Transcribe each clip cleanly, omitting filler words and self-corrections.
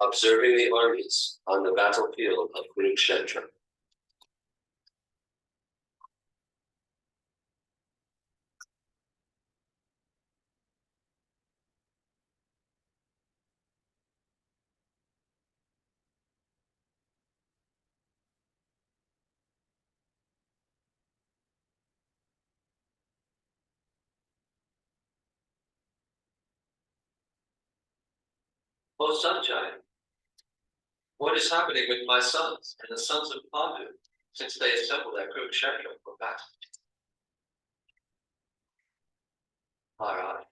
observing the armies on the battlefield of Kurukshetra. O Sanjay, what is happening with my sons and the sons of Pandu since they assembled at Kurukshetra for battle? Maharaj,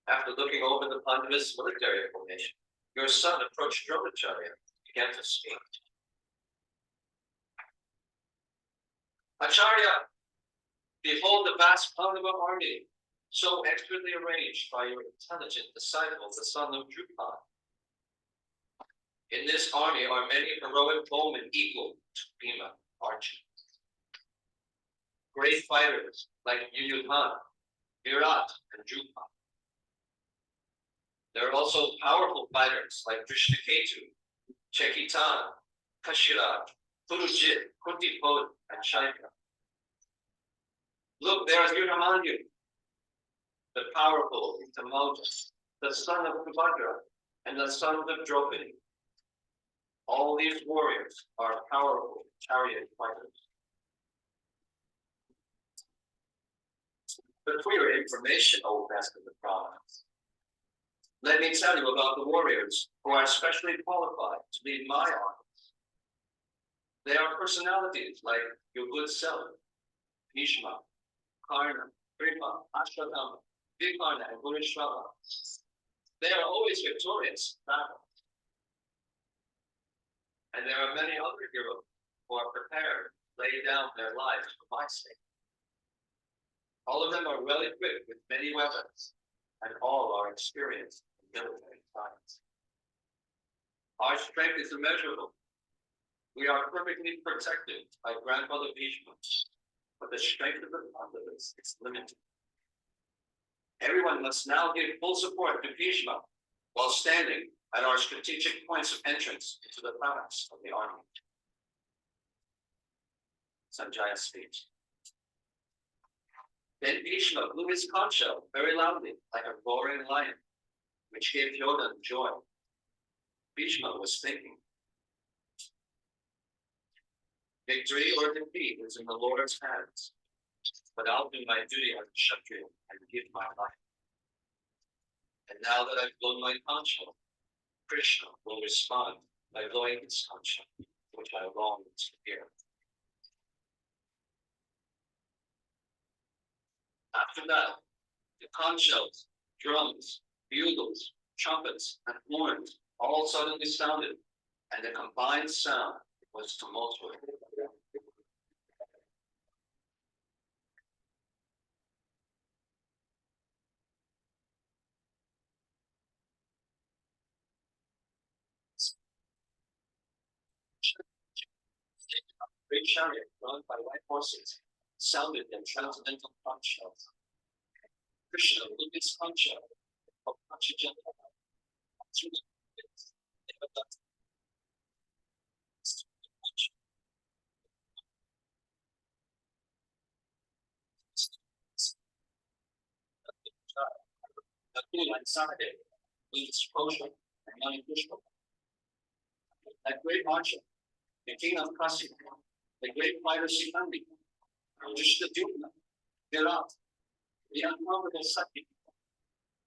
after looking over the Pandavas' military formation, your son approached Dronacharya and began to speak. Acharya, behold the vast Pandava army, so expertly arranged by your intelligent disciple, the son of Drupad. In this army are many heroic bowmen equal to Bhima, Arjuna. Great fighters like Yuyudhan, Virat, and Drupad. There are also powerful fighters like Drishtaketu, Chekitan, Kashiraj, Purujit, Kuntipod, and Shaika. Look, there is Yudamanyu, the powerful Itamoja, the son of Kubhadra, and the son of Draupadi. All these warriors are powerful chariot fighters. But for your information, O best of the province, let me tell you about the warriors who are especially qualified to lead my armies. They are personalities like your good self, Bhishma, Karna, Kripa, Ashwatthama, Vikarna, and Bhurishvara. They are always victorious in battle. And there are many other heroes who are prepared to lay down their lives for my sake. All of them are well equipped with many weapons, and all are experienced in military science. Our strength is immeasurable. We are perfectly protected by grandmother Bhishma, but the strength of the Pandavas is limited. Everyone must now give full support to Bhishma while standing at our strategic points of entrance into the province of the army. Sanjaya speaks. Then Bhishma blew his conch shell very loudly, like a roaring lion, which gave Yodan joy. Bhishma was thinking, victory or defeat is in the Lord's hands, but I'll do my duty as a Kshatriya and give my life. And now that I've blown my conch shell, Krishna will respond by blowing his conch shell, which I long to hear. After that, the conch shells, drums, bugles, trumpets, and horns all suddenly sounded, and the combined sound was tumultuous. Great chariot drawn by white horses sounded their transcendental conch shells. Krishna blew his conch shell of Pachijanta through the and Saturday with its Kosha and Mani Pushpa. That great marcher, the king of Kasi, the great fighter Sikandi, Drishtadyumna, Virat, the unconquerable Sati,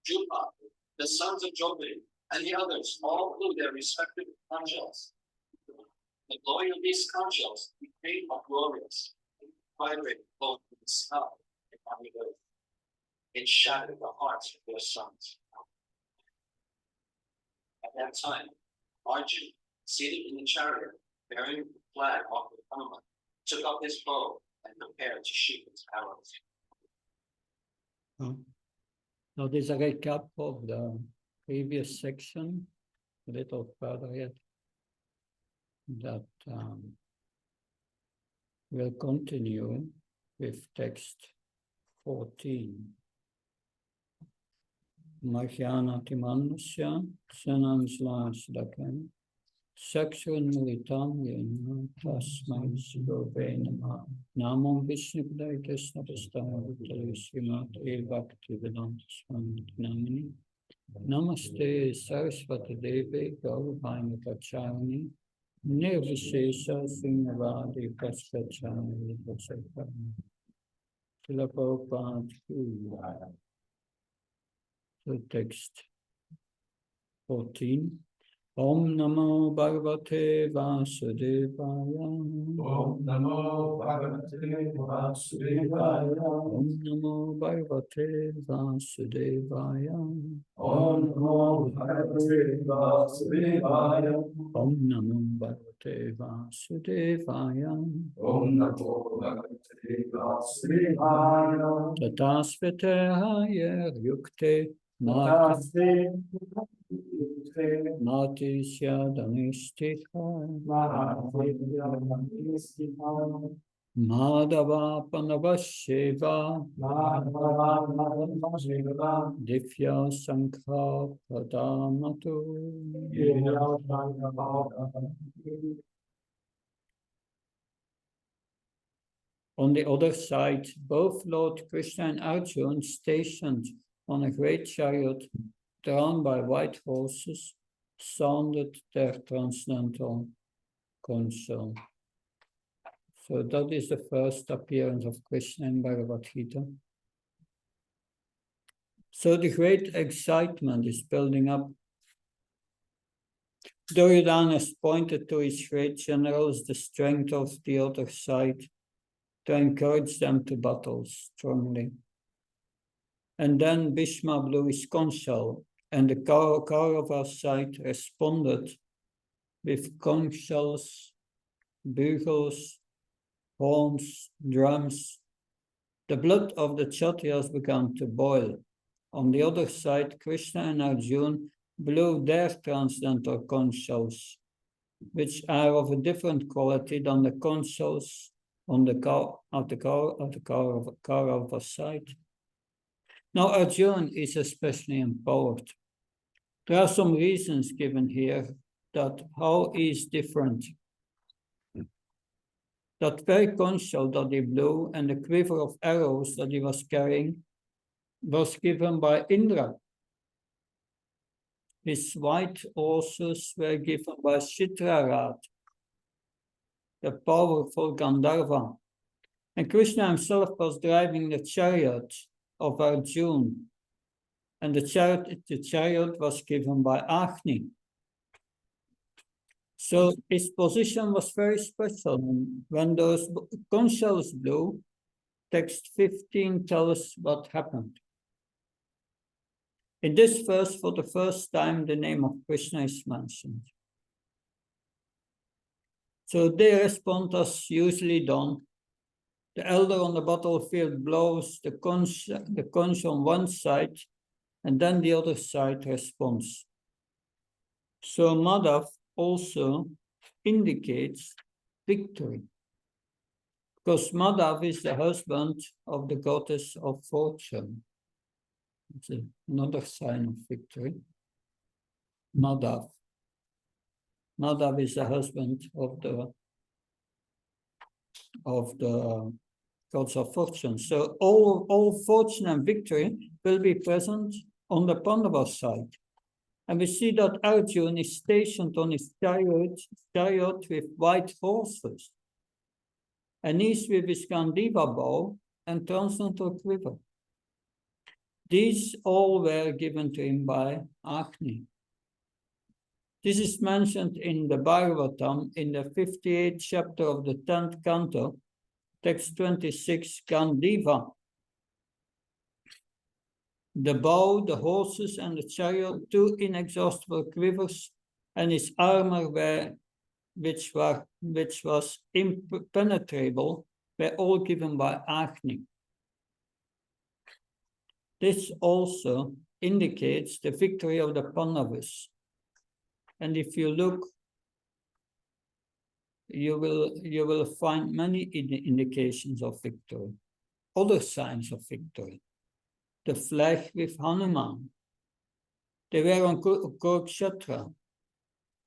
Drupa, the sons of Draupadi, and the others all blew their respective conch shells. The blowing of these conch shells became glorious, vibrating both in the sky and on the earth. It shattered the hearts of their sons. At that time, Arjuna, seated in the chariot, bearing the flag off the Hanuman, took up his bow and prepared to shoot his arrows. Now there's a recap of the previous section, a little further yet, that will continue with text 14. Mahyanati Manusya, Sanamslaslakan, Sakshan Militam Yena, Tasmai Sigove Nama, Namam Vishnu Padai Krishna Prastana Vittali Srimat E Bhakti Vedanta Swami Namini, Namaste Saraswati Devi Gauravaini Kacharani, Nirvishesha Srinivadi Kaskachani Vasakani, Srila Prabhupada Ki. So text 14. Om Namo Bhagavate Vasudevaya. Om Namo Bhagavate Vasudevaya. Om Namo Bhagavate Vasudevaya. Om Namo Bhagavate Vasudevaya. Om Namo Bhagavate Vasudevaya. Om Namo Bhagavate Vasudevaya. Tatasvete Yukte Namaste. Matisya Danishtika Madhava Panavasheva Divya Sankha Pradamatu. On the other side, both Lord Krishna and Arjuna, stationed on a great chariot drawn by white horses, sounded their transcendental counsel. So that is the first appearance of Krishna in Bhagavad Gita. So the great excitement is building up. Duryodhana has pointed to his great generals the strength of the other side to encourage them to battle strongly. And then Bhishma blew his conch shell, and the Kaurava side responded with conch shells, bugles, horns, drums. The blood of the Kshatriyas began to boil. On the other side, Krishna and Arjuna blew their transcendental conch shells, which are of a different quality than the conch shells on the Kaurava side. Now Arjuna is especially empowered. There are some reasons given here that how he is different. That very conch shell that he blew and the quiver of arrows that he was carrying was given by Indra. His white horses were given by Chitrarat, the powerful Gandharva. And Krishna himself was driving the chariot of Arjuna, and the chariot was given by Agni. So his position was very special. When those conch shells blew, text 15 tells us what happened. In this verse, for the first time, the name of Krishna is mentioned. So they respond as usually done. The elder on the battlefield blows the conch on one side, and then the other side responds. So Madhav also indicates victory, because Madhav is the husband of the goddess of fortune. It's another sign of victory. Madhav. Madhav is the husband of the gods of fortune. So all fortune and victory will be present on the Pandava side. And we see that Arjuna is stationed on his chariot with white horses. And he's with his Gandiva bow and transcendental quiver. These all were given to him by Agni. This is mentioned in the Bhagavatam in the 58th chapter of the 10th canto, text 26, Gandiva. The bow, the horses, and the chariot, two inexhaustible quivers, and his armor, which was impenetrable, were all given by Agni. This also indicates the victory of the Pandavas. And if you look, you will find many indications of victory, other signs of victory. The flag with Hanuman, They were on Kurukshetra,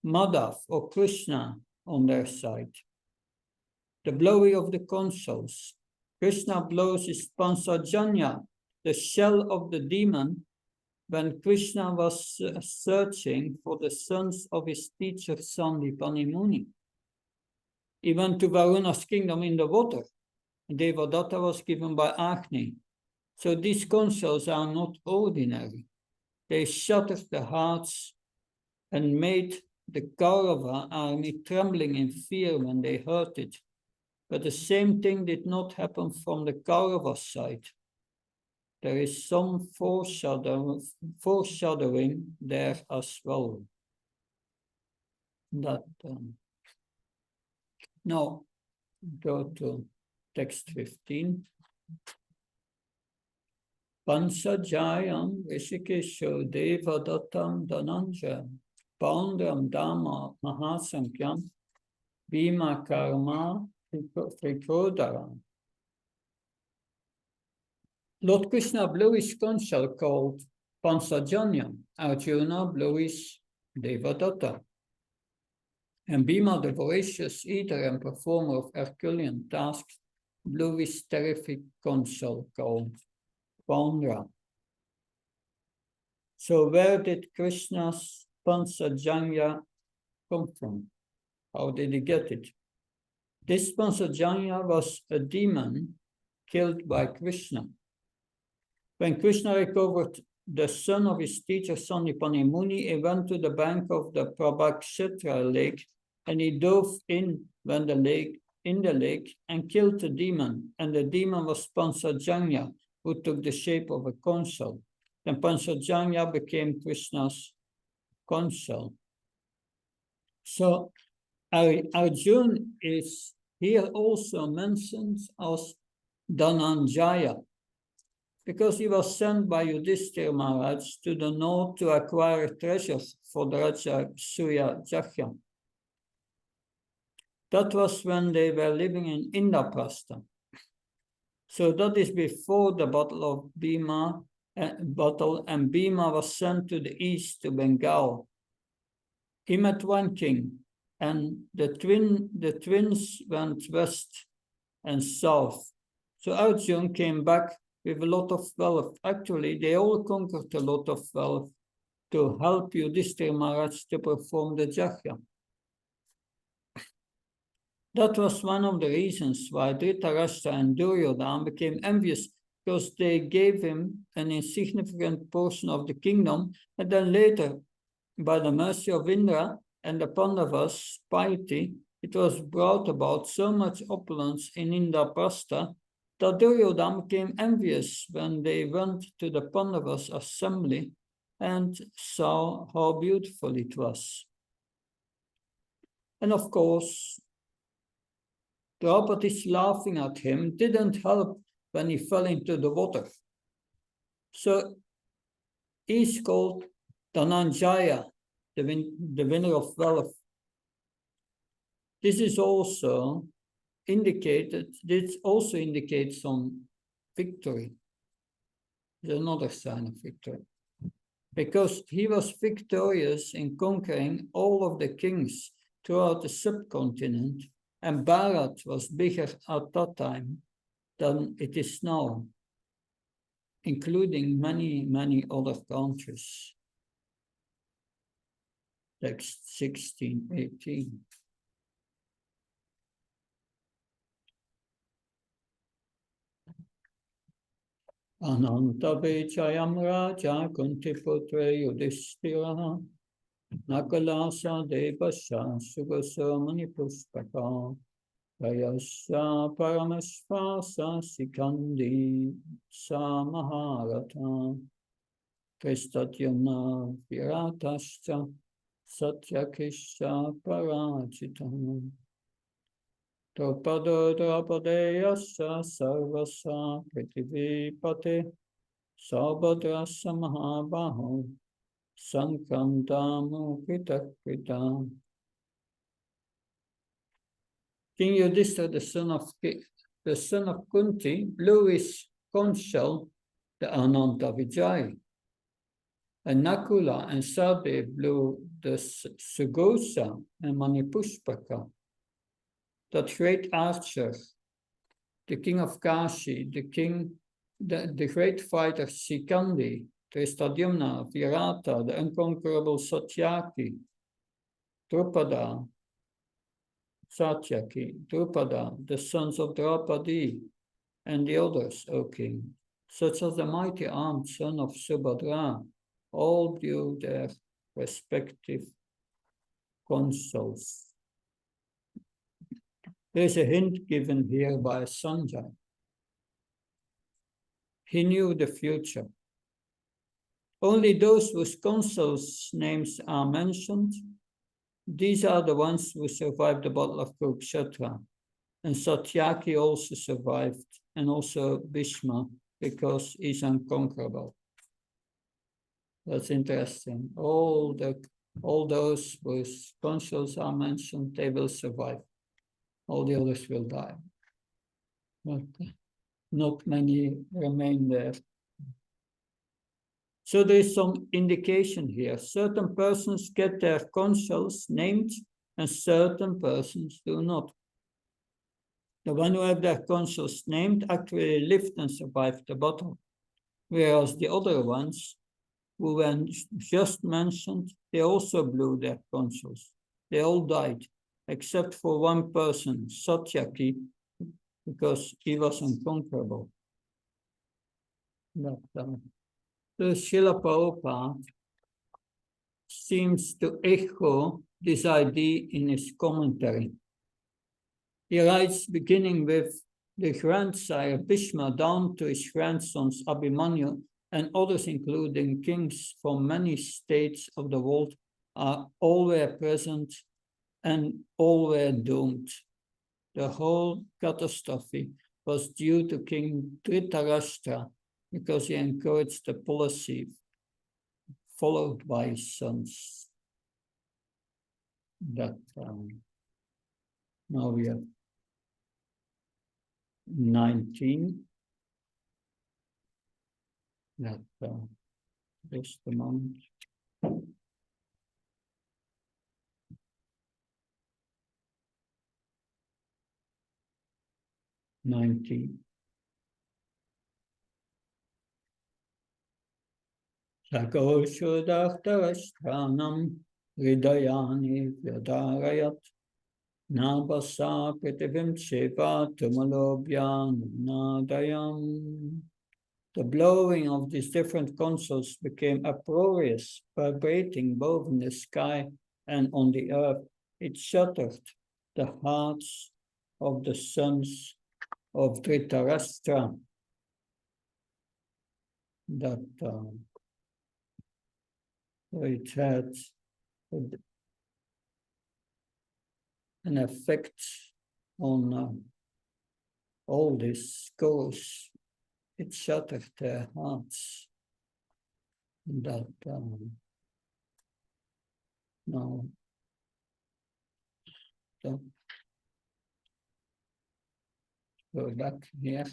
Madhav or Krishna on their side. The blowing of the consuls. Krishna blows his Pansajanya, the shell of the demon, when Krishna was searching for the sons of his teacher Sandipani Muni. He went to Varuna's kingdom in the water. Devadatta was given by Agni. So these consuls are not ordinary. They shattered the hearts and made the Kaurava army trembling in fear when they heard it. But the same thing did not happen from the Kaurava side. There is some foreshadowing there as well. Now, go to text 15. Pansajayam Rishikesho Devadatam Dhananjaya Poundram Dhamma Mahasankyam Bhima Karma Trikodaram. Lord Krishna blew his conch shell called Pansajanya. Arjuna blew his Devadatta. And Bhima, the voracious eater and performer of Herculean tasks, blew his terrific conch shell called Poundra. So where did Krishna's Pansajanya come from? How did he get it? This Pansajanya was a demon killed by Krishna. When Krishna recovered the son of his teacher Sandipani Muni, he went to the bank of the Prabhakshetra lake and he dove in the lake and killed the demon. And the demon was Pansajanya, who took the shape of a conch shell. Then Pansajanya became Krishna's conch shell. So Arjuna is here also mentioned as Dhananjaya, because he was sent by Yudhishthira Maharaj to the north to acquire treasures for the Raja Surya Jagya. That was when they were living in Indraprastha. So that is before the battle of Bhima, and Bhima was sent to the east to Bengal. He met one king, and the twins went west and south. So Arjuna came back with a lot of wealth. Actually, they all conquered a lot of wealth to help Yudhishthira Maharaj to perform the Jagya. That was one of the reasons why Dhritarashtra and Duryodhana became envious, because they gave him an insignificant portion of the kingdom, and then later, by the mercy of Indra and the Pandavas' piety, it was brought about so much opulence in Indraprastha that Duryodhana became envious when they went to the Pandavas' assembly and saw how beautiful it was. And of course, Draupadi's laughing at him didn't help when he fell into the water. So he's called Dhananjaya, the winner of wealth. This also indicates some victory. It's another sign of victory. Because he was victorious in conquering all of the kings throughout the subcontinent, and Bharat was bigger at that time than it is now, including many, many other countries. Text 16, 18. Ananta Vechayam Raja Kuntiputre Yudhishthira Nakalasa Devasha Sugasa Manipuspaka Vayasya Paramashvasa Sikandi Samaharata Kristatyana Viratascha Satyakisha Parajitam Draupado Draupadeyasya Sarvasa Prithivipate Sabhadrasa Mahabaho Sankrantamu Kritakritam. King Yudhishthira, the son of Kunti, blew his conch shell, the Ananta Vijay. and Nakula and Sade blew the Sugosa and Manipushpaka, that great archer, the king of Kashi, the great fighter Sikandi, Tristadyumna, Virata, the unconquerable Satyaki, Drupada, the sons of Draupadi, and the others, O king, such as the mighty armed son of Subhadra, all blew their respective consuls. There is a hint given here by Sanjay. He knew the future. Only those whose consuls' names are mentioned, these are the ones who survived the Battle of Kurukshetra. And Satyaki also survived, and also Bhishma, because he's unconquerable. That's interesting. All those whose consuls are mentioned, they will survive. All the others will die. But not many remain there. So there is some indication here. Certain persons get their consuls named, and certain persons do not. The one who have their consuls named actually lived and survived the battle, whereas the other ones who were just mentioned, they also blew their consuls. They all died, except for one person, Satyaki, because he was unconquerable. So Srila Prabhupada seems to echo this idea in his commentary. He writes, beginning with the grandsire Bhishma down to his grandsons Abhimanyu and others, including kings from many states of the world, all were present and all were doomed. The whole catastrophe was due to King Dhritarashtra, because he encouraged the policy followed by his sons. That now we have 19. That just a moment. Sakoshudakhtarashtanam hridayani vyadarayat nabasa pritivim sheva tumalobhyanadayam. The blowing of these different consuls became uproarious, vibrating both in the sky and on the earth. It shattered the hearts of the sons of Dhritarashtra. That it had an effect on all these schools. It shattered their hearts. That no, don't go back here.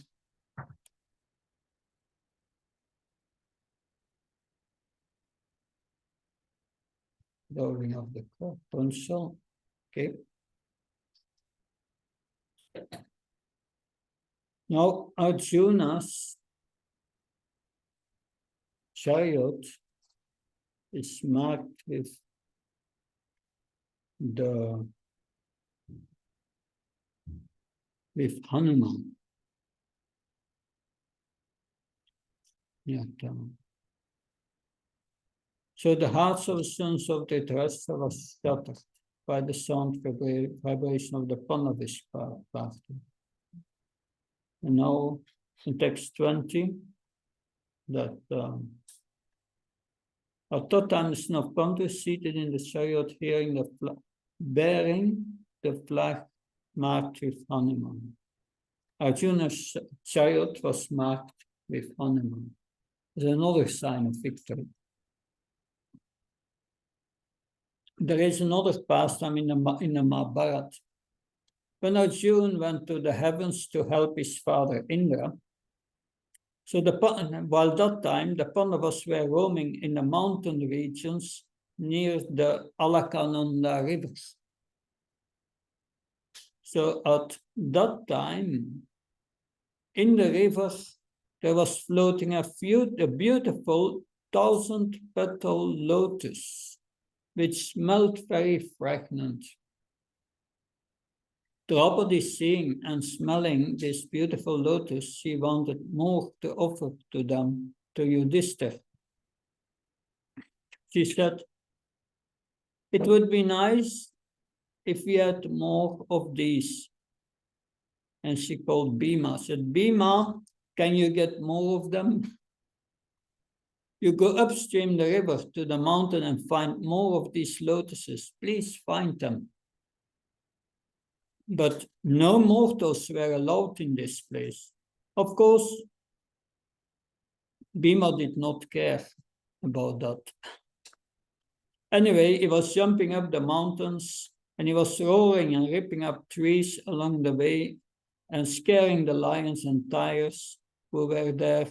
Lowering of the consul. Okay. Now Arjuna's chariot is marked with Hanuman. Yeah. So the hearts of the sons of Dhritarashtra were shattered by the sound vibration of the Panavish party. And now in text 20, that at that time the son of Pandu seated in the chariot, bearing the flag marked with Hanuman. Arjuna's chariot was marked with Hanuman. There's another sign of victory. There is another pastime in the Mahabharata. When Arjuna went to the heavens to help his father Indra, So while that time the Pandavas were roaming in the mountain regions near the Alakananda rivers. So at that time, in the river, there was floating a beautiful 1,000-petal lotus, which smelled very fragrant. Draupadi, seeing and smelling this beautiful lotus, she wanted more to offer to them, to Yudhishthira. She said, it would be nice if we had more of these. And she called Bhima, said, Bhima, can you get more of them? You go upstream the river to the mountain and find more of these lotuses. Please find them. But no mortals were allowed in this place. Of course, Bhima did not care about that. Anyway, he was jumping up the mountains and he was roaring and ripping up trees along the way and scaring the lions and tigers who were there.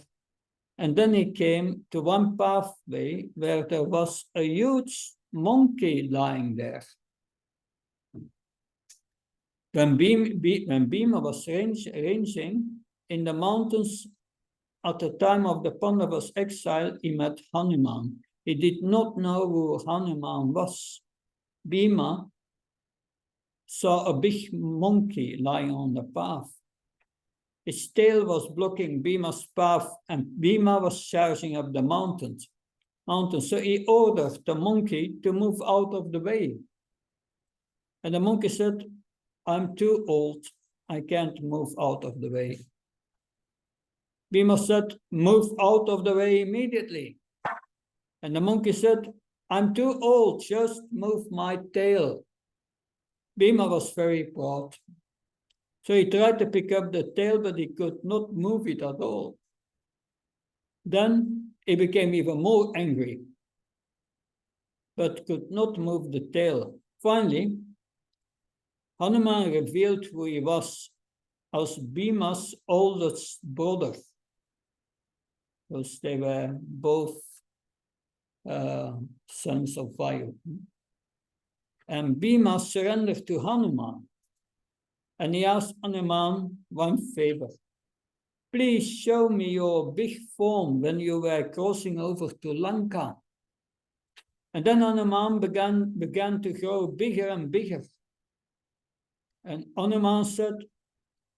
And then he came to one pathway where there was a huge monkey lying there. When Bhima was ranging in the mountains at the time of the Pandavas' exile, he met Hanuman. He did not know who Hanuman was. Bhima saw a big monkey lying on the path. Its tail was blocking Bhima's path, and Bhima was charging up the mountain. So he ordered the monkey to move out of the way. And the monkey said, I'm too old. I can't move out of the way. Bhima said, move out of the way immediately. And the monkey said, I'm too old. Just move my tail. Bhima was very proud. So he tried to pick up the tail, but he could not move it at all. Then he became even more angry, but could not move the tail. Finally, Hanuman revealed who he was as Bhima's oldest brother, because they were both sons of Vayu. And Bhima surrendered to Hanuman. And he asked Hanuman one favor. Please show me your big form when you were crossing over to Lanka. And then Hanuman began to grow bigger and bigger. And Hanuman said,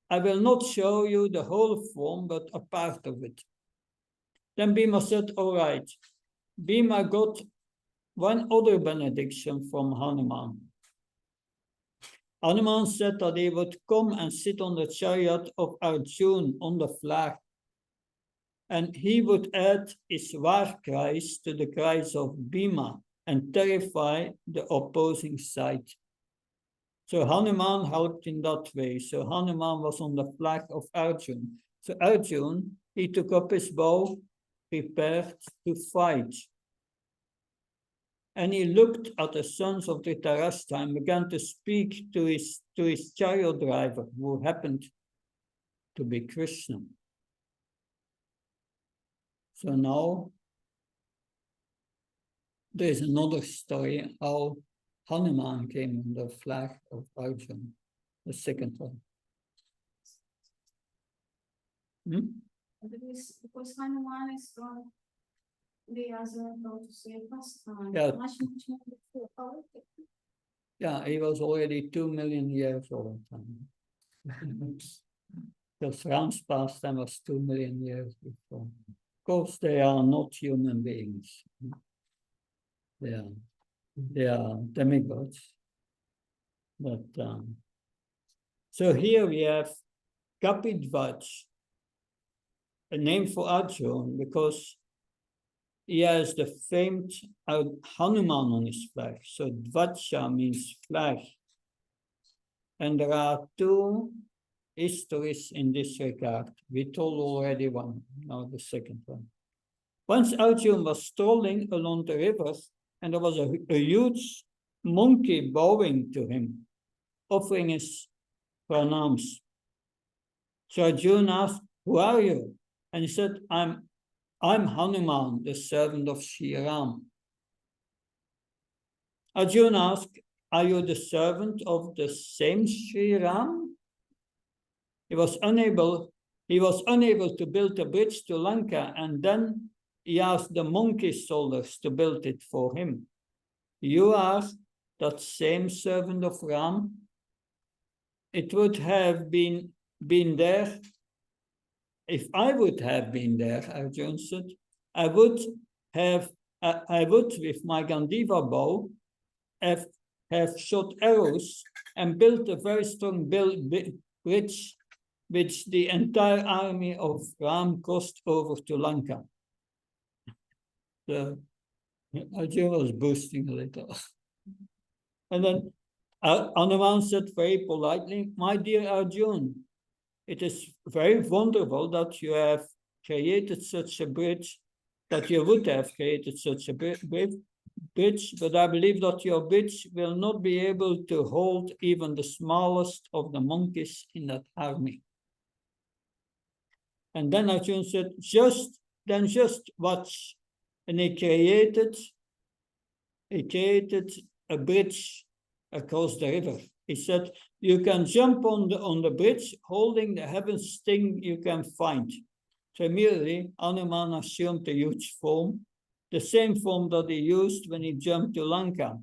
I will not show you the whole form, but a part of it. Then Bhima said, all right. Bhima got one other benediction from Hanuman. Hanuman said that he would come and sit on the chariot of Arjuna on the flag, and he would add his war cries to the cries of Bhima and terrify the opposing side. So Hanuman helped in that way. So Hanuman was on the flag of Arjuna. So Arjuna, he took up his bow, prepared to fight. And he looked at the sons of Dhritarashtra and began to speak to his chariot driver, who happened to be Krishna. So now there is another story how Hanuman came on the flag of Arjuna, the second one. Because Hanuman is from the other, how to say, first time. Yeah. Much more before. Yeah, he was already 2 million years old. Because Ram's pastime was 2 million years before. Of course, they are not human beings. They are demigods. But so here we have Kapidvaj, a name for Arjuna, because he has the famed Hanuman on his flag. So Dvaja means flag. And there are two histories in this regard. We told already one, now the second one. Once Arjuna was strolling along the river, and there was a huge monkey bowing to him, offering his pranams. So Arjuna asked, who are you? And he said, I'm Hanuman, the servant of Sri Ram. Arjuna asked, are you the servant of the same Sri Ram? He was unable to build a bridge to Lanka, and then he asked the monkey soldiers to build it for him. You are that same servant of Ram? It would have been there. If I would have been there, Arjuna said, I would, with my Gandiva bow, have shot arrows and built a very strong bridge which the entire army of Ram crossed over to Lanka. Arjuna was boasting a little. And then Hanuman said very politely, my dear Arjuna, it is very wonderful that you have created such a bridge, that you would have created such a bridge, but I believe that your bridge will not be able to hold even the smallest of the monkeys in that army. And then Arjuna said, just watch. And he created a bridge across the river. He said, you can jump on the bridge holding the heaviest thing you can find. So immediately Hanuman assumed a huge form, the same form that he used when he jumped to Lanka.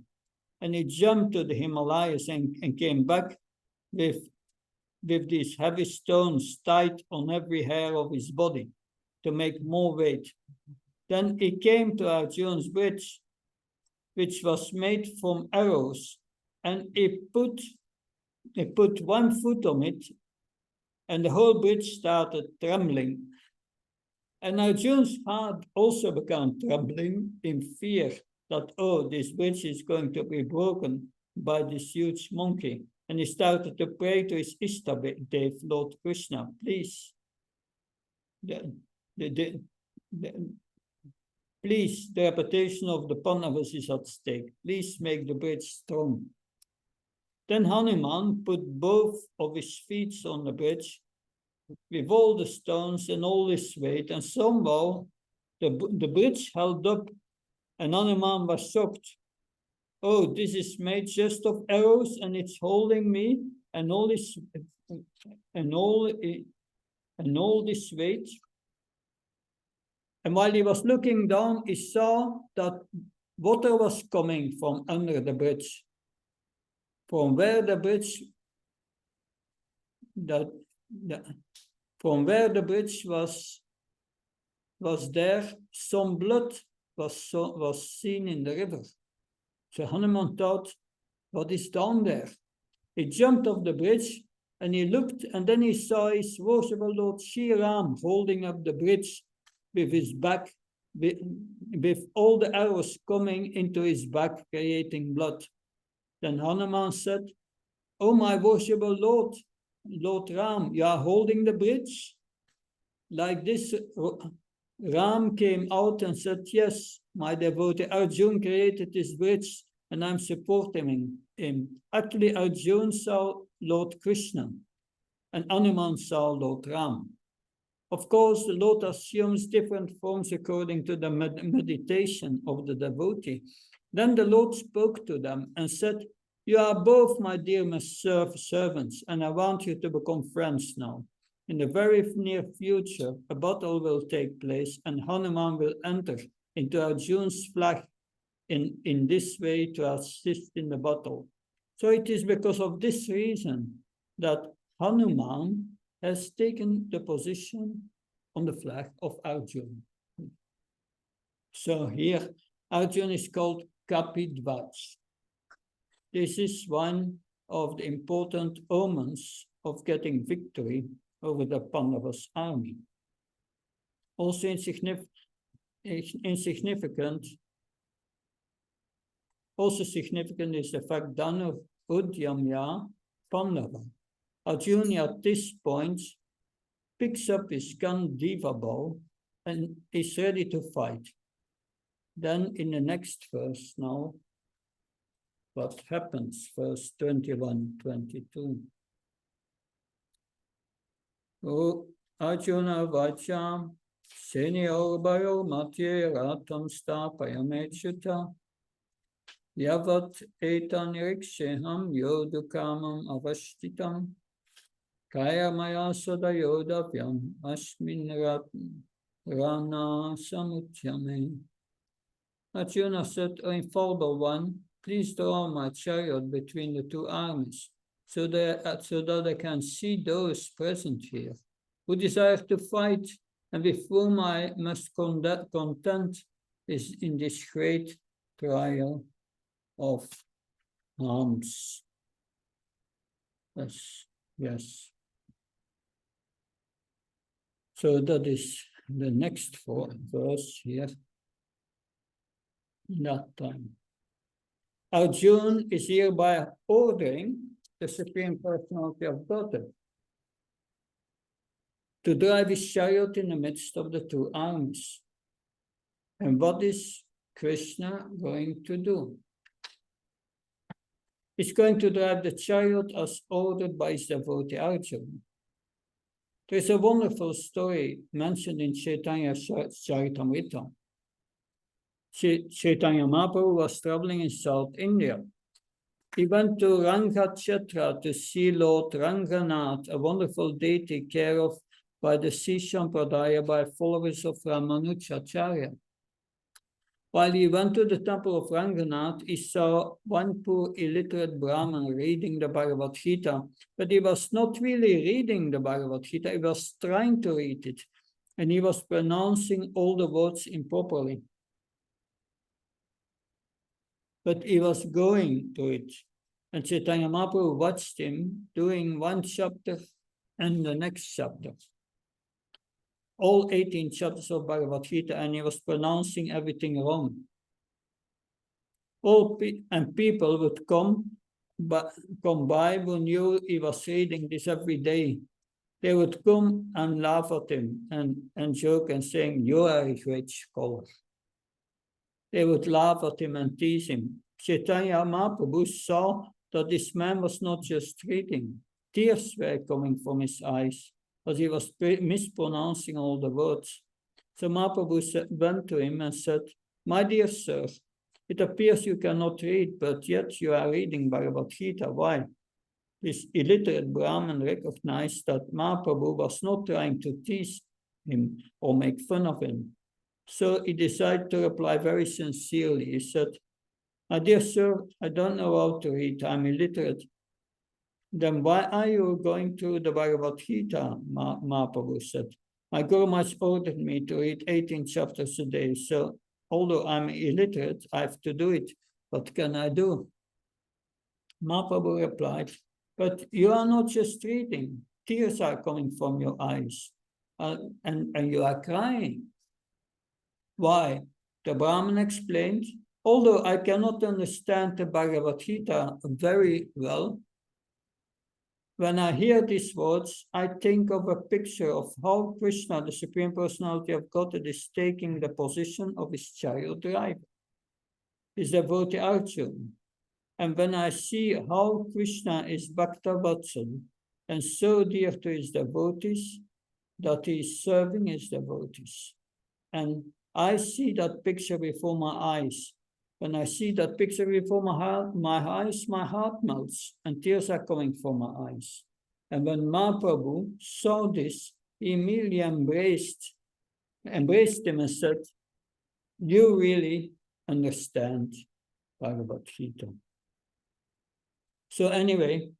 And he jumped to the Himalayas and came back with these heavy stones tied on every hair of his body to make more weight. Then he came to Arjuna's bridge, which was made from arrows, and he put one foot on it, and the whole bridge started trembling. And Arjuna's heart also began trembling in fear that, oh, this bridge is going to be broken by this huge monkey. And he started to pray to his Ishtadev, Lord Krishna, please, please, the reputation of the Pandavas is at stake. Please make the bridge strong. Then Hanuman put both of his feet on the bridge with all the stones and all his weight, and somehow the bridge held up, and Hanuman was shocked. Oh, this is made just of arrows, and it's holding me, and all this weight. And while he was looking down, he saw that water was coming from under the bridge. From where the bridge was there, some blood was seen in the river. So Hanuman thought, what is down there? He jumped off the bridge and he looked, and then he saw his worshipful Lord Sri Ram holding up the bridge with his back, with all the arrows coming into his back, creating blood. Then Hanuman said, oh, my worshipful Lord Ram, you are holding the bridge? Like this, Ram came out and said, yes, my devotee Arjuna created this bridge and I'm supporting him. Actually, Arjuna saw Lord Krishna and Hanuman saw Lord Ram. Of course, the Lord assumes different forms according to the meditation of the devotee. Then the Lord spoke to them and said, you are both my dear servants, and I want you to become friends now. In the very near future, a battle will take place, and Hanuman will enter into Arjuna's flag in this way to assist in the battle. So it is because of this reason that Hanuman has taken the position on the flag of Arjuna. So here, Arjuna is called Kapidvaj. This is one of the important omens of getting victory over the Pandavas' army. Also significant is the fact Danu Udyamya Pandava. Arjuna at this point picks up his Gandiva bow and is ready to fight. Then in the next verse now, what happens? Verse 21, 22. Oh, Arjuna Vacham Senior Bayo Matye Ratam Stapayamechyuta Yavat Etan Riksheham Yodukamam Avashtitam Kaya Maya Soda Yodavyam Ashmin Rana Samutyame. Arjuna said, O infallible one, please draw my chariot between the two armies, so that I can see those present here who desire to fight and with whom I must contend is in this great trial of arms. Yes. So that is the next verse here. That time. Arjuna is hereby ordering the Supreme Personality of Godhead to drive his chariot in the midst of the two armies. And what is Krishna going to do? He's going to drive the chariot as ordered by his devotee Arjuna. There's a wonderful story mentioned in Chaitanya Charitamrita. Chaitanya Mahaprabhu was traveling in South India. He went to Rangakshetra to see Lord Ranganath, a wonderful deity cared of by the Sri Sampradaya by followers of Ramanujacharya. While he went to the temple of Ranganath, he saw one poor illiterate Brahman reading the Bhagavad Gita, but he was not really reading the Bhagavad Gita, he was trying to read it, and he was pronouncing all the words improperly. But he was going to it. And Chaitanya Mahaprabhu watched him doing one chapter and the next chapter. All 18 chapters of Bhagavad Gita, and he was pronouncing everything wrong. People would come by who knew he was reading this every day. They would come and laugh at him and joke and saying, "You are a great scholar." They would laugh at him and tease him. Chaitanya Mahaprabhu saw that this man was not just reading. Tears were coming from his eyes, as he was mispronouncing all the words. So Mahaprabhu went to him and said, "My dear sir, it appears you cannot read, but yet you are reading Bhagavad Gita. Why?" This illiterate Brahmin recognized that Mahaprabhu was not trying to tease him or make fun of him. So he decided to reply very sincerely. He said, "My dear sir, I don't know how to read, I'm illiterate." "Then why are you going through the Bhagavad Gita?" Mahaprabhu said. "My Guru Maharaj ordered me to read 18 chapters a day, so although I'm illiterate, I have to do it. What can I do?" Mahaprabhu replied, "But you are not just reading. Tears are coming from your eyes, and you are crying." "Why?" The Brahmin explained, "Although I cannot understand the Bhagavad Gita very well, when I hear these words, I think of a picture of how Krishna, the Supreme Personality of Godhead, is taking the position of his chariot driver, his devotee Arjuna. And when I see how Krishna is Bhakta Vatsal and so dear to his devotees, that he is serving his devotees. And I see that picture before my eyes. When I see that picture before my eyes, my heart melts and tears are coming from my eyes. And when Mahaprabhu saw this, he immediately embraced him and said, "You really understand Bhagavad Gita." So anyway,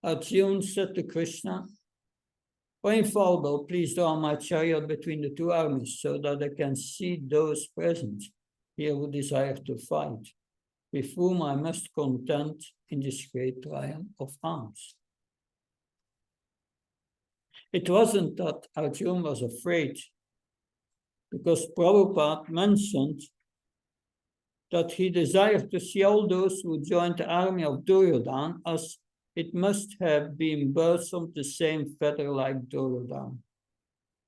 Arjuna said to Krishna, "O infallible, please draw my chariot between the two armies so that I can see those present here who desire to fight, with whom I must contend in this great trial of arms." It wasn't that Arjuna was afraid, because Prabhupada mentioned that he desired to see all those who joined the army of Duryodhana, as it must have been birds of the same feather like Duryodhana.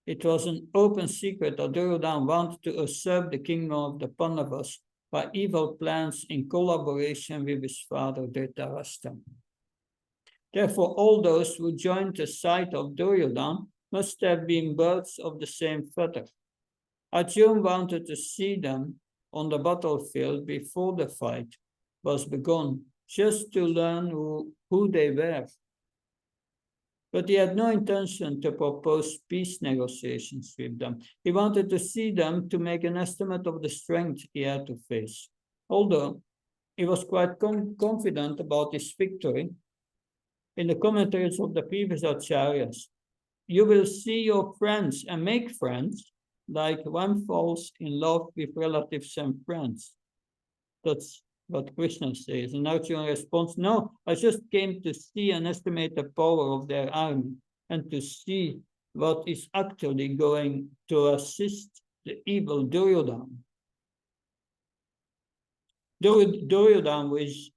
It was an open secret that Duryodhana wanted to usurp the kingdom of the Pandavas by evil plans in collaboration with his father Dhritarashtra. Therefore, all those who joined the side of Duryodhana must have been birds of the same feather. Arjuna wanted to see them on the battlefield before the fight was begun, just to learn who they were. But he had no intention to propose peace negotiations with them. He wanted to see them to make an estimate of the strength he had to face. Although he was quite confident about his victory, in the commentaries of the previous acharyas, you will see your friends and make friends like one falls in love with relatives and friends. That's what Krishna says. And Arjuna responds, no, I just came to see and estimate the power of their army and to see what is actually going to assist the evil Duryodhana. Duryodhana is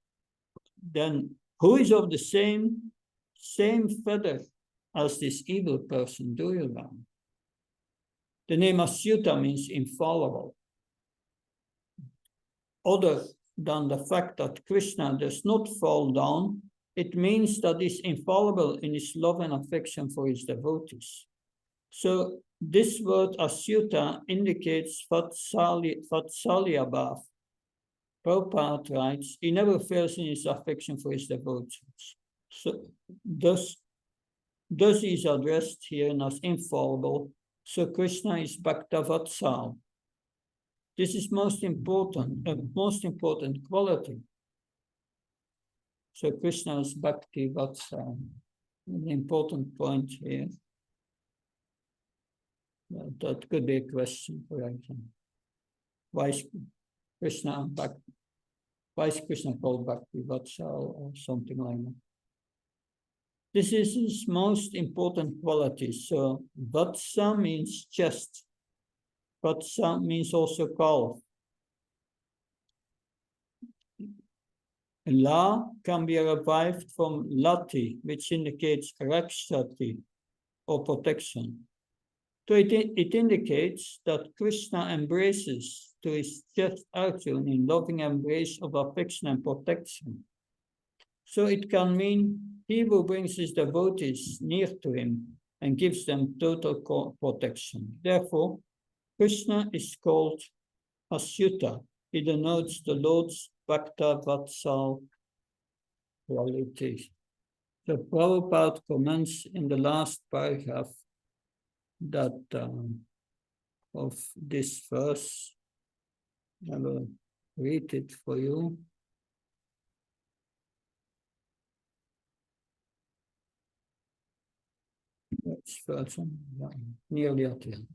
then, who is of the same feather as this evil person, Duryodhana. The name Asyuta means infallible. Other than the fact that Krishna does not fall down, it means that he is infallible in his love and affection for his devotees. So this word Asyuta indicates Vatsalya Bhav. Prabhupada writes, he never fails in his affection for his devotees. So thus he is addressed here as infallible. So Krishna is Bhakta Vatsal. This is most important quality. So Krishna is Bhakti Vatsal. An important point here. That could be a question for example. Why is Krishna Bhakti? Why is Krishna called Bhakti Vatsal or something like that? This is his most important quality. So Vatsa means chest. Vatsa means also calf. La can be revived from Lati, which indicates Rakshati or protection. So it indicates that Krishna embraces to his chest Arjuna in loving embrace of affection and protection. So it can mean he who brings his devotees near to him and gives them total protection. Therefore, Krishna is called Asyuta. He denotes the Lord's Bhakta Vatsal quality. So Prabhupada comments in the last paragraph that of this verse. I will read it for you. Which verse? Nearly at the end.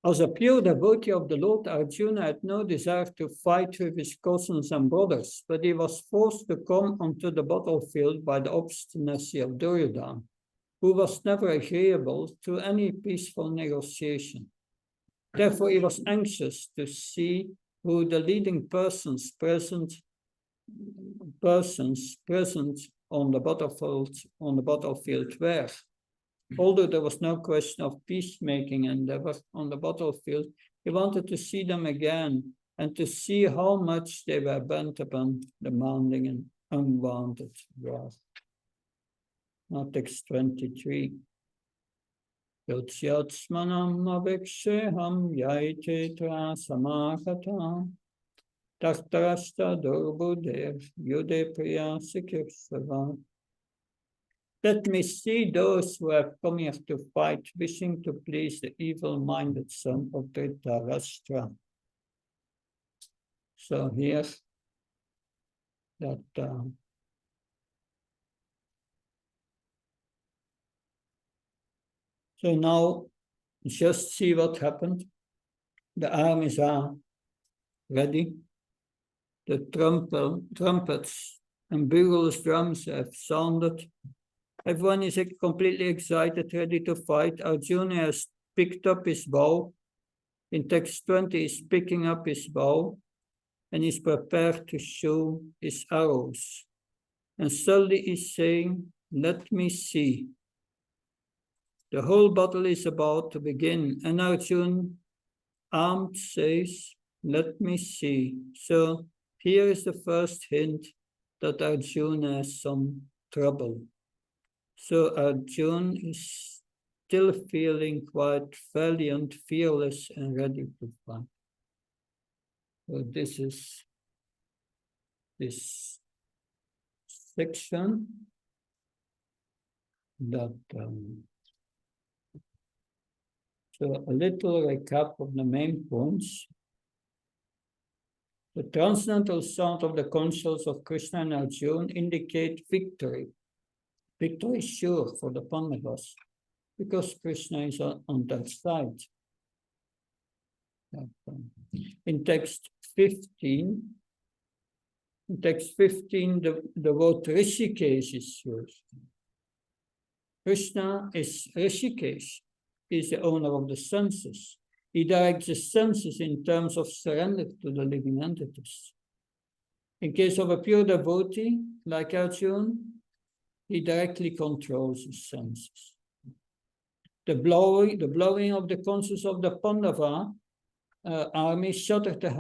As a pure devotee of the Lord, Arjuna had no desire to fight with his cousins and brothers, but he was forced to come onto the battlefield by the obstinacy of Duryodhana, who was never agreeable to any peaceful negotiation. Therefore, he was anxious to see who the leading persons present on the battlefield were. Although there was no question of peacemaking endeavor on the battlefield, he wanted to see them again and to see how much they were bent upon demanding an unwanted wrath. Now text 23. Yotsyatsmanam aveksheham yaite tra samakata taktarasta durbudev yude priya sikirsava. Let me see those who have come here to fight, wishing to please the evil-minded son of Dhritarashtra. So here, that so now, just see what happened. The armies are ready. The trumpets and bugles drums have sounded. Everyone is completely excited, ready to fight. Arjuna has picked up his bow. In text 20, he's picking up his bow and is prepared to shoot his arrows. And suddenly he's saying, let me see. The whole battle is about to begin, and Arjuna armed says, let me see. So here is the first hint that Arjuna has some trouble. So Arjuna is still feeling quite valiant, fearless, and ready to fight. So this is this section that so a little recap of the main points. The transcendental sound of the consoles of Krishna and Arjuna indicate victory. Victory is sure for the Pandavas because Krishna is on that side. In text 15, the word Rishikesh is used. Krishna is Rishikesh. He is the owner of the senses. He directs the senses in terms of surrender to the living entities. In case of a pure devotee, like Arjuna, he directly controls his senses. The blowing of the consuls of the Pandava army shattered the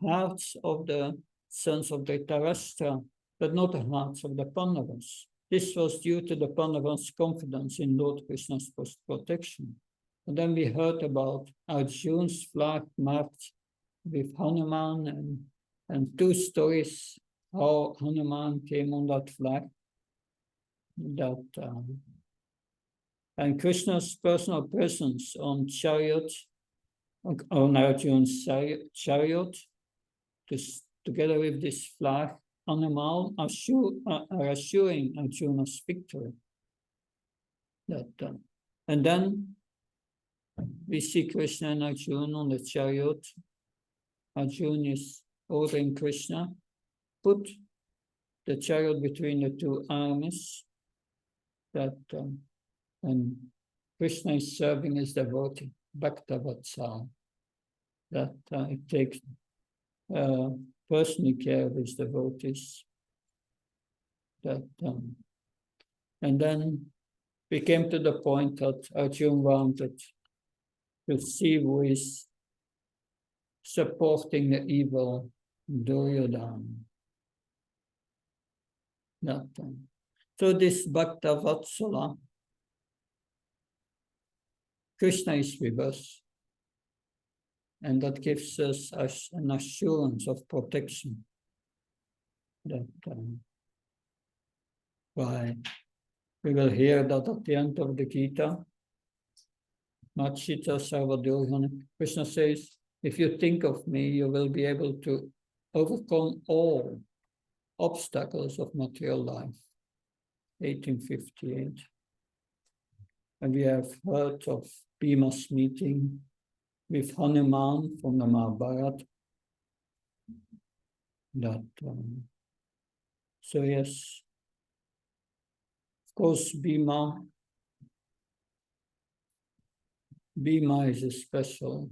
hearts of the sons of Dhritarashtra, but not the hearts of the Pandavas. This was due to the Pandavas' confidence in Lord Krishna's protection. And then we heard about Arjuna's flag marked with Hanuman and two stories how Hanuman came on that flag. And Krishna's personal presence on Arjuna's chariot, together with this flag, Hanuman are assuring Arjuna's victory. And then we see Krishna and Arjuna on the chariot. Arjuna is ordering Krishna, put the chariot between the two armies, and Krishna is serving his devotee, Bhakta Vatsal, that it takes personally care of his devotees. And then we came to the point that Arjuna wanted to see who is supporting the evil Duryodhana. So this Bhakta Vatsala, Krishna is with us, and that gives us an assurance of protection. Why we will hear that at the end of the Gita, Machita Sarvadurjana, Krishna says, if you think of me, you will be able to overcome all obstacles of material life. 1858. And we have heard of Bhima's meeting with Hanuman from the Mahabharata. So yes, of course, Bhima is a special.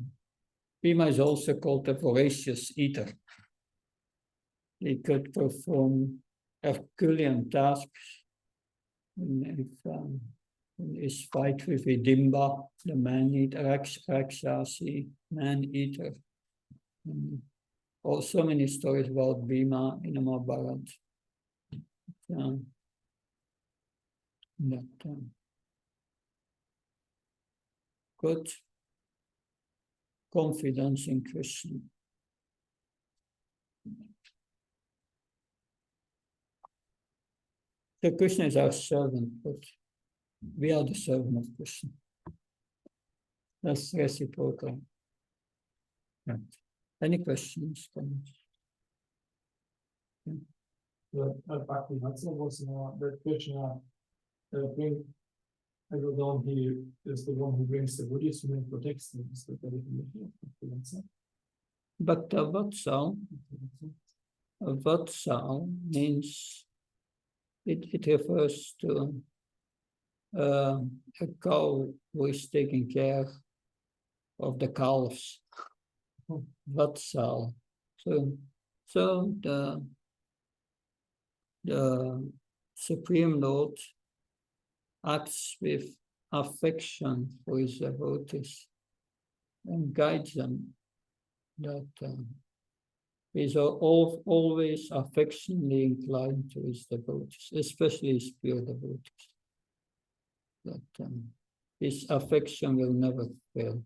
Bhima is also called a voracious eater. He could perform Herculean tasks in his fight with Hidimba, the man-eater, Rakshasi, man-eater. Also many stories about Bhima in the Mahabharata. Good confidence in Krishna. So Krishna is our servant, but we are the servant of Krishna. That's reciprocal. Right. Any questions? Bhakti was that Krishna everyone he is the one who brings the Buddhism and protects them. Is that the definition of Bhakti? But Vatsal means it refers to a cow who is taking care of the calves. Vatsal. So the Supreme Lord acts with affection for his devotees. and guides them. That is always affectionately inclined to his devotees, especially his pure devotees. That his affection will never fail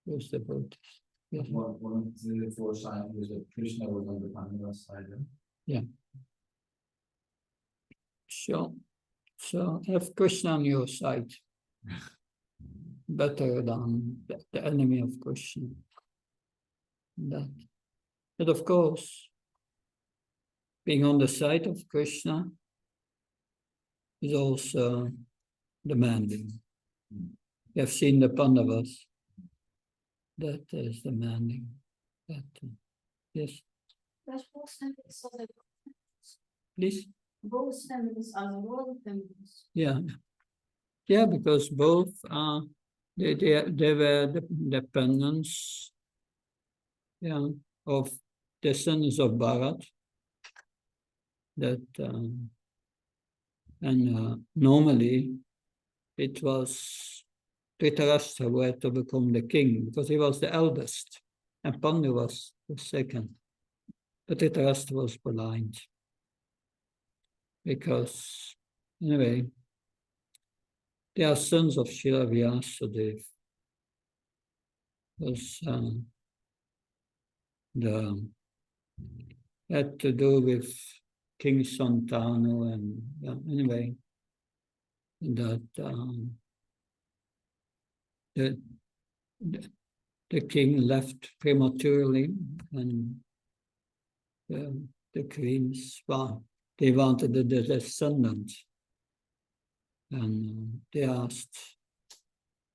his devotees. Yes. One of the four signs was that Krishna was on the Pandava side. Yeah. So have Krishna on your side. Better than the enemy of Krishna. But of course, being on the side of Krishna is also demanding. You have seen the Pandavas. That is demanding. That, yes, But both temples are the please. both temples are the world temples. Yeah, because both they were the dependents, of the sons of Bharat. That and normally it was Dhritarashtra who had to become the king because he was the eldest, and Pandu was the second. But Dhritarashtra was blind because, anyway, they are sons of Srila Vyasadeva. Was had to do with King Santanu, and anyway, that the king left prematurely, and the queens, well, they wanted the descendant, and they asked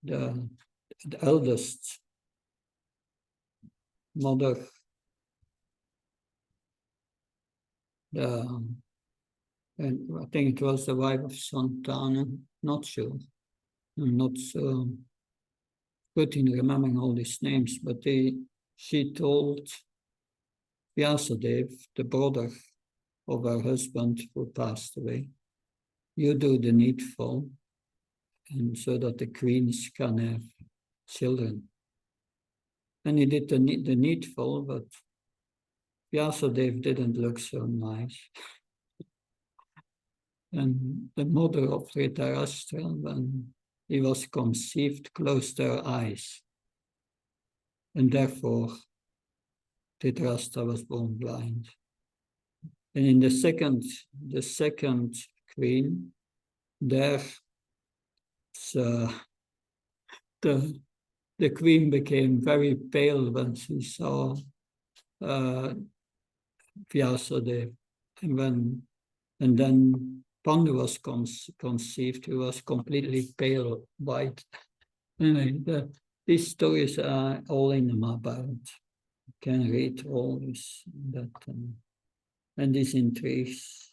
the eldest mother, and I think it was the wife of Santanu, not sure. I'm not so good in remembering all these names, but she told Vyasadeva, the brother of her husband who passed away, you do the needful, and so that the queens can have children. And he did the needful, but Vyasadeva didn't look so nice. And the mother of Dhritarashtra, when he was conceived, closed her eyes. And therefore, Dhritarashtra was born blind. And in the second queen, there, the queen became very pale when she saw Vyasadeva. And then Pandu was conceived, he was completely pale white. Anyway, these stories are all in the Mahabharata. You can read all this, and these intrigues.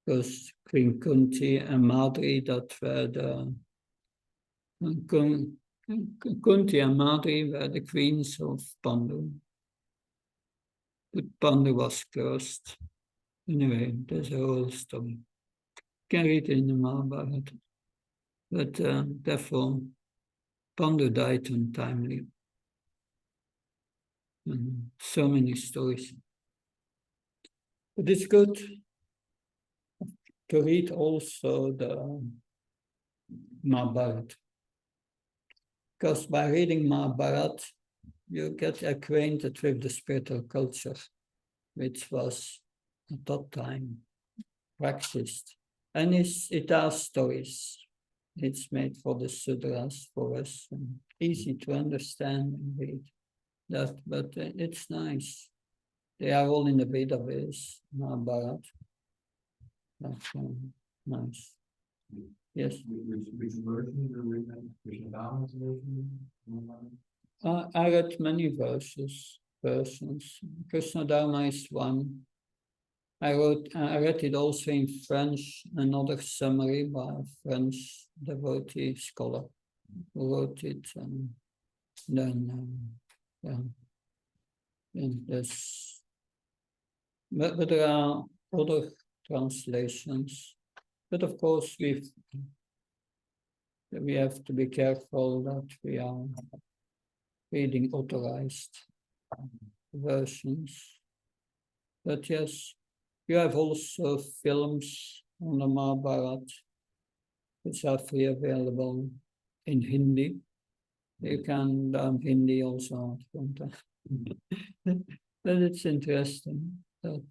Because Queen Kunti and Madri, that were the Kunti and Madri were the queens of Pandu. But Pandu was cursed. Anyway, there's a whole story. You can read it in the Mahabharata. But therefore, Pandu died untimely. And so many stories. But it's good to read also the Mahabharata. Because by reading Mahabharata, you get acquainted with the spiritual culture, which was at that time practiced. And it has stories. It's made for the Sudras, for us, and easy to understand and read. But it's nice. They are all in the database, Mahabharata. That's nice. Yes. Which version is written? Krishnada's version? I read many versions. Krishna Dharma is one. I read it also in French, another summary by a French devotee scholar who wrote it. And then, and there's, but there are other translations. But of course, we have to be careful that we are reading authorized versions. But yes, you have also films on the Mahabharata, which are free available in Hindi. You can learn Hindi also from that. But it's interesting that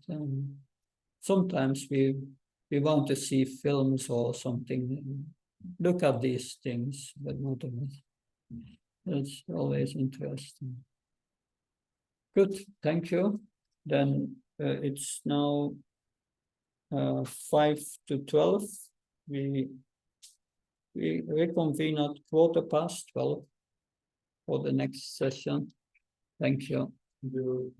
sometimes we want to see films or something, look at these things, but not always. It's always interesting. Good, thank you. Then it's now 5 to 12. We reconvene at 12:15 for the next session. Thank you. You-